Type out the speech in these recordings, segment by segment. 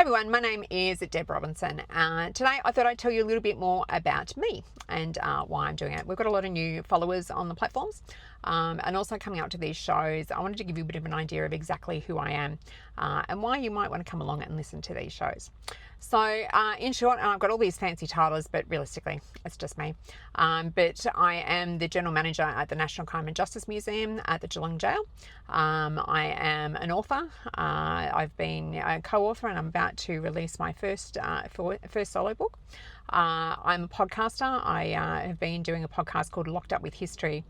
Everyone, my name is Deb Robinson. Today I thought I'd tell you a little bit more about me and why I'm doing it. We've got a lot of new followers on the platforms and also coming out to these shows. I wanted to give you a bit of an idea of exactly who I am and why you might want to come along and listen to these shows. So in short, I've got all these fancy titles, but realistically, it's just me. But I am the General Manager at the National Crime and Justice Museum at the Geelong Jail. I am an author. I've been a co-author and I'm about to release my first solo book. I'm a podcaster. I have been doing a podcast called Locked Up with History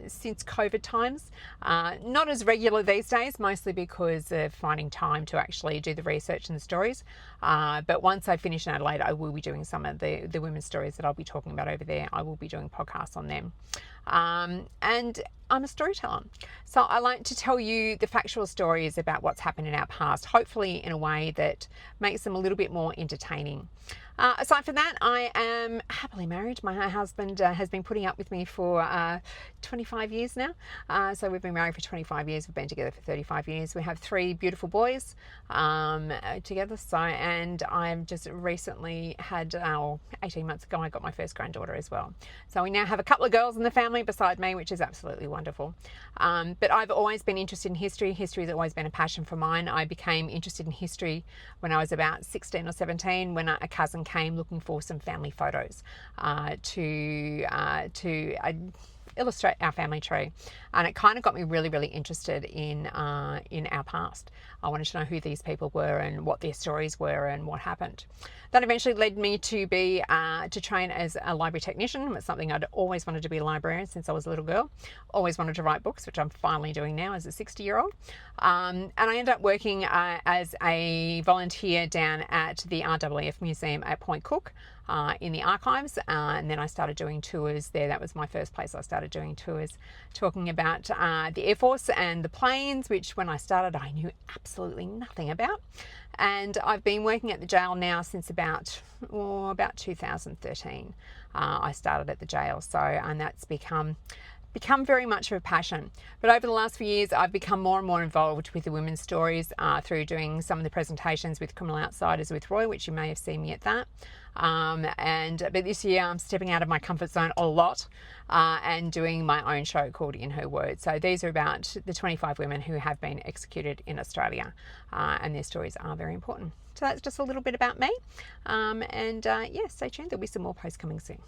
since COVID times. Not as regular these days, mostly because of finding time to actually do the research and the stories. But once I finish in Adelaide, I will be doing some of the women's stories that I'll be talking about over there. I will be doing podcasts on them. And I'm a storyteller. So I like to tell you the factual stories about what's happened in our past, hopefully in a way that makes them a little bit more entertaining. Aside from that, I am happily married. My husband has been putting up with me for 25 years now. So we've been married for 25 years. We've been together for 35 years. We have 3 beautiful boys together. And I've just recently had, 18 months ago, I got my first granddaughter as well. So we now have a couple of girls in the family beside me, which is absolutely wonderful. But I've always been interested in history. History has always been a passion for mine. I became interested in history when I was about 16 or 17 when a cousin came looking for some family photos to illustrate our family tree, and it kind of got me really interested in our past. I wanted to know who these people were and what their stories were and what happened. That eventually led me to train as a library technician. It's something I'd always wanted to be a librarian since I was a little girl. Always wanted to write books, which I'm finally doing now as a 60-year-old. And I ended up working as a volunteer down at the RAAF Museum at Point Cook in the archives, and then I started doing tours there. That was my first place I started doing tours, talking about the Air Force and the planes, which when I started I knew absolutely nothing about. And I've been working at the jail now since about 2013. I started at the jail, and that's become very much of a passion. But over the last few years, I've become more and more involved with the women's stories through doing some of the presentations with Criminal Outsiders with Roy, which you may have seen me at that. But this year I'm stepping out of my comfort zone a lot and doing my own show called In Her Words. So these are about the 25 women who have been executed in Australia, and their stories are very important. So that's just a little bit about me. Stay tuned. There'll be some more posts coming soon.